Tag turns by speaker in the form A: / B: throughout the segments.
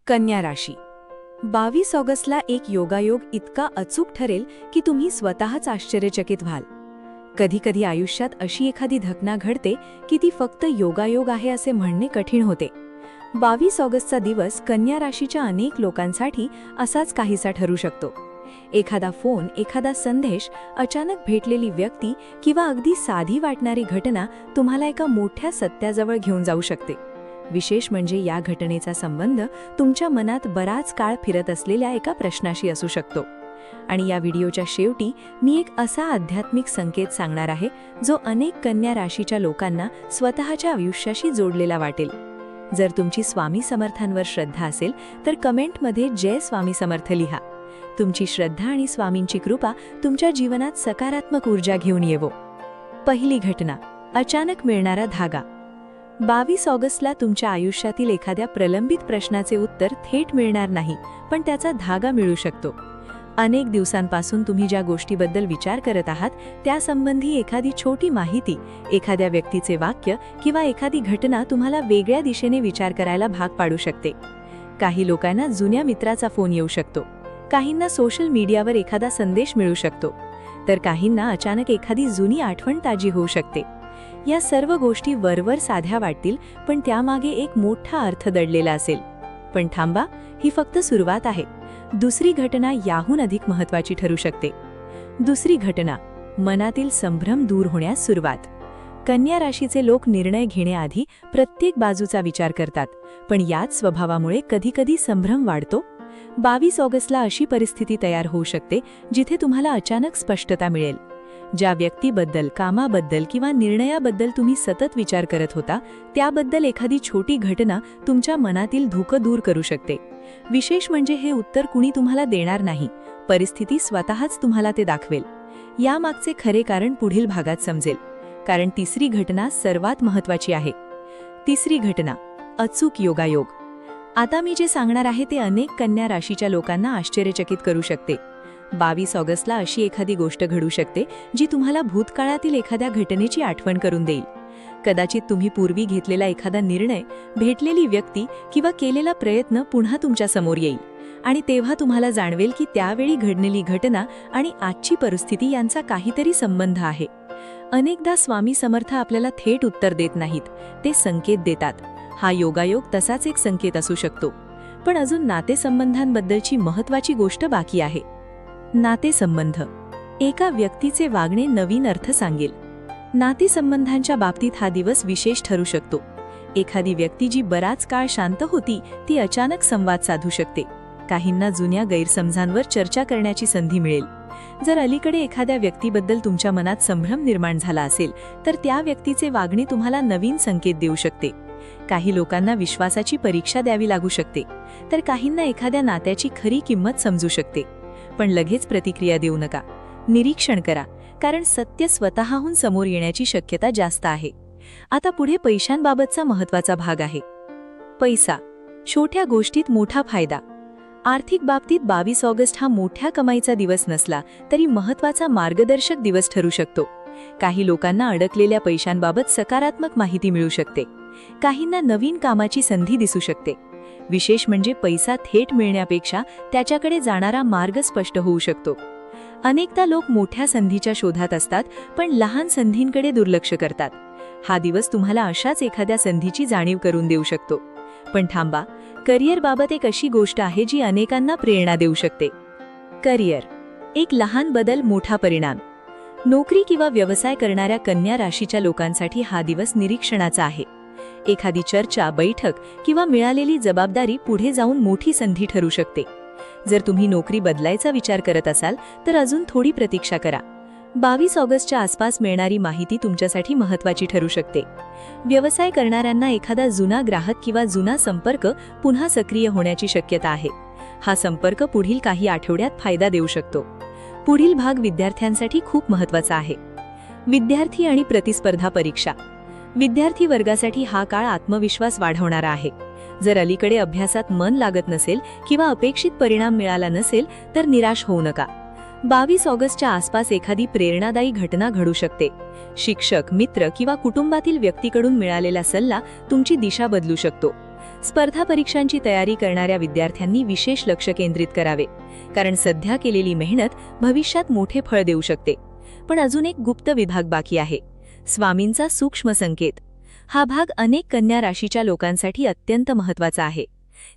A: कन्या राशी 22 ऑगस्टला एक योगायोग इतका अचूक ठरेल की तुम्ही स्वतःच आश्चर्यचकित व्हाल. कधी कधी आयुष्यात अशी एखादी घटना घडते की ती फक्त योगायोग आहे असे म्हणणे कठीण होते. 22 ऑगस्टचा दिवस कन्या राशीच्या अनेक लोकांसाठी असाच काहीसा ठरू शकतो. एखादा फोन, एखादा संदेश, अचानक भेटलेली व्यक्ती किंवा अगदी साधी वाटणारी घटना तुम्हाला एका मोठ्या सत्याजवळ घेऊन जाऊ शकते. विशेष म्हणजे या घटनेचा संबंध तुमच्या मनात बराच काळ फिरत असलेल्या एका प्रश्नाशी असू शकतो. आणि या व्हिडिओच्या शेवटी मी एक असा आध्यात्मिक संकेत सांगणार आहे जो अनेक कन्या राशीच्या लोकांना स्वतःच्या आयुष्याशी जोडलेला वाटेल. जर तुमची स्वामी समर्थांवर श्रद्धा असेल तर कमेंटमध्ये जय स्वामी समर्थ लिहा. तुमची श्रद्धा आणि स्वामींची कृपा तुमच्या जीवनात सकारात्मक ऊर्जा घेऊन येवो. पहिली घटना, अचानक मिळणारा धागा. 22 ऑगस्टला तुमच्या आयुष्यातील एखाद्या प्रलंबित प्रश्नाचे उत्तर थेट मिळणार नाही, पण त्याचा धागा मिळू शकतो. अनेक दिवसांपासून तुम्ही ज्या गोष्टीबद्दल विचार करत आहात त्यासंबंधी एखादी छोटी माहिती, एखाद्या व्यक्तीचे वाक्य किंवा एखादी घटना तुम्हाला वेगळ्या दिशेने विचार करायला भाग पाडू शकते. काही लोकांना जुन्या मित्राचा फोन येऊ शकतो, काहींना सोशल मीडियावर एखादा संदेश मिळू शकतो, तर काहींना अचानक एखादी जुनी आठवण ताजी होऊ शकते. या सर्व गोष्टी वरवर साध्या वाटतील, पण त्यामागे एक मोठा अर्थ दडलेला असेल. पण थांबा, ही फक्त सुरुवात आहे. दुसरी घटना याहून अधिक महत्त्वाची ठरू शकते. दुसरी घटना, मनातील संभ्रम दूर होण्यास सुरुवात. कन्या राशीचे लोक निर्णय घेण्याआधी प्रत्येक बाजूचा विचार करतात, पण याच स्वभावामुळे कधीकधी संभ्रम वाढतो. 22 ऑगस्टला अशी परिस्थिती तयार होऊ शकते जिथे तुम्हाला अचानक स्पष्टता मिळेल. ज्या व्यक्तीबद्दल, कामाबद्दल किंवा निर्णयाबद्दल तुम्ही सतत विचार करत होता त्याबद्दल एखादी छोटी घटना तुमच्या मनातील धुकं दूर करू शकते. विशेष म्हणजे हे उत्तर कुणी तुम्हाला देणार नाही, परिस्थिती स्वतःच तुम्हाला ते दाखवेल. यामागचे खरे कारण पुढील भागात समजेल, कारण तिसरी घटना सर्वात महत्त्वाची आहे. तिसरी घटना, अचूक योगायोग. आता मी जे सांगणार आहे ते अनेक कन्या राशीच्या लोकांना आश्चर्यचकित करू शकते. 22 ऑगस्टला अशी एखादी गोष्ट घडू शकते जी तुम्हाला भूतकाळातील एखाद्या घटनेची आठवण करून देईल. कदाचित तुम्ही पूर्वी घेतलेला एखादा निर्णय, भेटलेली व्यक्ती किंवा केलेला प्रयत्न पुन्हा तुमच्या समोर येईल, आणि तेव्हा तुम्हाला जाणवेल की त्यावेळी घडलेली घटना आणि आजची परिस्थिती यांचा काहीतरी संबंध आहे. अनेकदा स्वामी समर्थ आपल्याला थेट उत्तर देत नाहीत, ते संकेत देतात. हा योगायोग तसाच एक संकेत असू शकतो. पण अजून नातेसंबंधांबद्दलची महत्त्वाची गोष्ट बाकी आहे. नातेसंबंध. एका व्यक्तीचे वागणे नवीन अर्थ सांगेल. नातेसंबंधांच्या बाबतीत हा दिवस विशेष ठरू शकतो. एखादी व्यक्ती जी बराच काळ शांत होती ती अचानक संवाद साधू शकते. काहींना जुन्या गैरसमजांवर चर्चा करण्याची संधी मिळेल. जर अलीकडे एखाद्या व्यक्तीबद्दल तुमच्या मनात संभ्रम निर्माण झाला असेल तर त्या व्यक्तीचे वागणे तुम्हाला नवीन संकेत देऊ शकते. काही लोकांना विश्वासाची परीक्षा द्यावी लागू शकते, तर काहींना एखाद्या नात्याची खरी किंमत समजू शकते. पण लगेच प्रतिक्रिया देऊ नका, निरीक्षण करा, कारण सत्य स्वतःहून समोर येण्याची शक्यता जास्त आहे. आता पुढे पैशांबाबतचा महत्त्वाचा भाग आहे. पैसा. छोट्या गोष्टीत मोठा फायदा. आर्थिक बाबतीत 22 ऑगस्ट हा मोठ्या कमाईचा दिवस नसला तरी महत्त्वाचा मार्गदर्शक दिवस ठरू शकतो. काही लोकांना अडकलेल्या पैशांबाबत सकारात्मक माहिती मिळू शकते. काहींना नवीन कामाची संधी दिसू शकते. विशेष म्हणजे पैसा थेट मिळण्यापेक्षा त्याच्याकडे जाणारा मार्ग स्पष्ट होऊ शकतो. अनेकदा लोक मोठ्या संधीच्या शोधात असतात, पण लहान संधींकडे दुर्लक्ष करतात. हा दिवस तुम्हाला अशाच एखाद्या संधीची जाणीव करून देऊ शकतो. पण थांबा, करिअरबाबत एक अशी गोष्ट आहे जी अनेकांना प्रेरणा देऊ शकते. करिअर. एक लहान बदल, मोठा परिणाम. नोकरी किंवा व्यवसाय करणाऱ्या कन्या राशीच्या लोकांसाठी हा दिवस निरीक्षणाचा आहे. एखादी चर्चा, बैठक किंवा मिळालेली जबाबदारी पुढे जाऊन मोठी संधी ठरू शकते. जर तुम्ही नोकरी बदलायचा विचार करत असाल तर अजून थोडी प्रतीक्षा करा. 22 ऑगस्टच्या आसपास मिळणारी माहिती तुमच्यासाठी महत्त्वाची ठरू शकते. व्यवसाय करणाऱ्यांना एखादा जुना ग्राहक किंवा जुना संपर्क पुन्हा सक्रिय होण्याची शक्यता आहे. हा संपर्क पुढील काही आठवड्यात फायदा देऊ शकतो. पुढील भाग विद्यार्थ्यांसाठी खूप महत्त्वाचा आहे. विद्यार्थी आणि प्रतिस्पर्धा परीक्षा. विद्यार्थी वर्गासाठी हा काळ आत्मविश्वास वाढवणारा आहे. जर अलीकडे अभ्यासात मन लागत नसेल किंवा अपेक्षित परिणाम मिळाला नसेल तर निराश होऊ नका. 22 ऑगस्टच्या आसपास एखादी प्रेरणादायी घटना घडू शकते. शिक्षक, मित्र किंवा कुटुंबातील व्यक्तीकडून मिळालेला सल्ला तुमची दिशा बदलू शकतो. स्पर्धा परीक्षांची तयारी करणाऱ्या विद्यार्थ्यांनी विशेष लक्ष केंद्रित करावे, कारण सध्या केलेली मेहनत भविष्यात मोठे फळ देऊ शकते. पण अजून एक गुप्त विभाग बाकी आहे, स्वामींचा सूक्ष्म संकेत. हा भाग अनेक कन्या राशीच्या लोकांसाठी अत्यंत महत्त्वाचा आहे.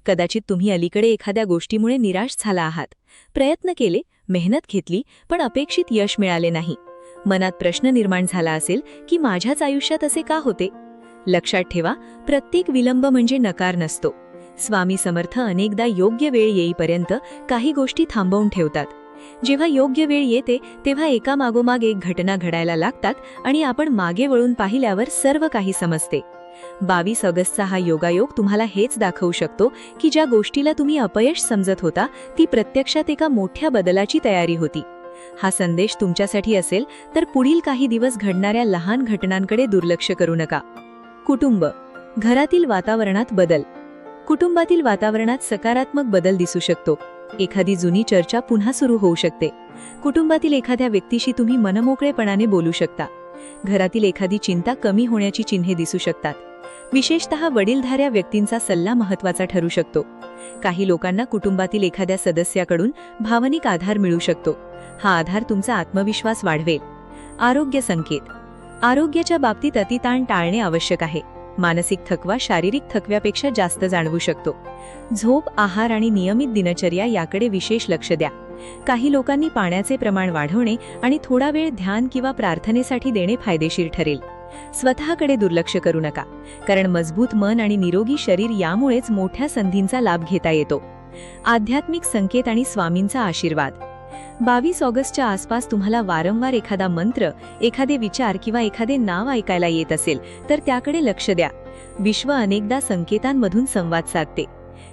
A: कदाचित तुम्ही अलीकडे एखाद्या गोष्टीमुळे निराश झाला आहात, प्रयत्न केले, मेहनत घेतली, पण अपेक्षित यश मिळाले नाही. मनात प्रश्न निर्माण झाला असेल की माझ्याच आयुष्यात असे का होते. लक्षात ठेवा, प्रत्येक विलंब म्हणजे नकार नसतो. स्वामी समर्थ अनेकदा योग्य वेळ येईपर्यंत काही गोष्टी थांबवून ठेवतात. जेव्हा योग्य वेळ येते तेव्हा एका मागोमाग एक घटना घडायला लागतात आणि आपण मागे वळून पाहिल्यावर सर्व काही समजते. 22 ऑगस्टचा हा योगायोग तुम्हाला हेच दाखवू शकतो की ज्या गोष्टीला तुम्ही अपयश समजत होता ती प्रत्यक्षात एका मोठ्या बदलाची तयारी होती. हा संदेश तुमच्यासाठी असेल तर पुढील काही दिवस घडणाऱ्या लहान घटनांकडे दुर्लक्ष करू नका. कुटुंब, घरातील वातावरणात बदल. कुटुंबातील वातावरणात सकारात्मक बदल दिसू शकतो. एखादी जुनी चर्चा पुन्हा सुरू होऊ शकते. कुटुंबातील एखाद्या व्यक्तीशी तुम्ही मनमोकळेपणाने बोलू शकता. घरातील एखादी चिंता कमी होण्याची चिन्हे दिसू शकतात. विशेषतः वडीलधाऱ्या व्यक्तींचा सल्ला महत्त्वाचा ठरू शकतो. काही लोकांना कुटुंबातील एखाद्या सदस्याकडून भावनिक आधार मिळू शकतो. हा आधार तुमचा आत्मविश्वास वाढवेल. आरोग्य संकेत. आरोग्याच्या बाबतीत अतिताण टाळणे आवश्यक आहे. मानसिक थकवा शारीरिक थकव्यापेक्षा जास्त जाणवू शकतो. झोप, आहार आणि नियमित दिनचर्या याकडे विशेष लक्ष द्या. काही लोकांनी पाण्याचे प्रमाण वाढवणे आणि थोडा वेळ ध्यान किंवा प्रार्थनेसाठी देणे फायदेशीर ठरेल. स्वतःकडे दुर्लक्ष करू नका, कारण मजबूत मन आणि निरोगी शरीर यामुळेच मोठ्या संधींचा लाभ घेता येतो. आध्यात्मिक संकेत आणि स्वामींचा आशीर्वाद. 22 ऑगस्टच्या आसपास तुम्हाला वारंवार एखादा मंत्र, एखादे विचार किंवा एखादे नाव ऐकायला येत असेल तर त्याकडे लक्ष द्या. विश्व अनेकदा संकेतांमधून संवाद साधते.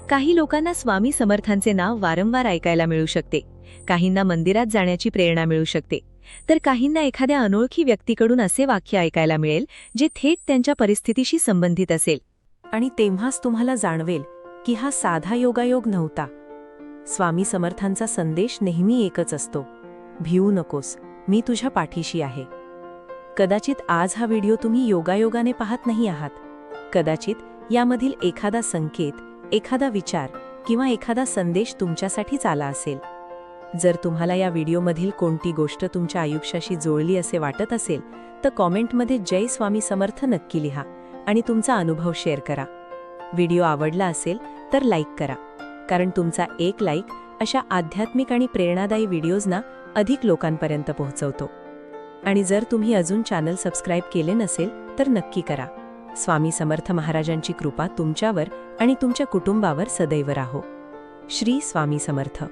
A: काही लोकांना स्वामी समर्थांचे नाव वारंवार ऐकायला मिळू शकते. काहींना मंदिरात जाण्याची प्रेरणा मिळू शकते, तर काहींना एखाद्या अनोळखी व्यक्तीकडून असे वाक्य ऐकायला मिळेल जे थेट त्यांच्या परिस्थितीशी संबंधित असेल. आणि तेव्हाच तुम्हाला जाणवेल की हा साधा योगायोग नव्हता. स्वामी समर्थांचा संदेश नेहमी एकच असतो, भिवू नकोस, मी तुझ्या पाठीशी आहे. कदाचित आज हा व्हिडिओ तुम्ही योगायोगाने पाहत नाही आहात. कदाचित यामधील एखादा संकेत, एखादा विचार किंवा एखादा संदेश तुमच्यासाठीच आला असेल. जर तुम्हाला या व्हिडिओमधील कोणती गोष्ट तुमच्या आयुष्याशी जोडली असे वाटत असेल तर कॉमेंटमध्ये जय स्वामी समर्थ नक्की लिहा आणि तुमचा अनुभव शेअर करा. व्हिडिओ आवडला असेल तर लाईक करा, कारण तुमचा एक लाईक अशा आध्यात्मिक आणि प्रेरणादायी व्हिडिओजना अधिक लोकांपर्यंत पोहोचवतो. आणि जर तुम्ही अजून चॅनल सबस्क्राईब केले नसेल तर नक्की करा. स्वामी समर्थ महाराजांची कृपा तुमच्यावर आणि तुमच्या कुटुंबावर सदैव राहो. श्री स्वामी समर्थ.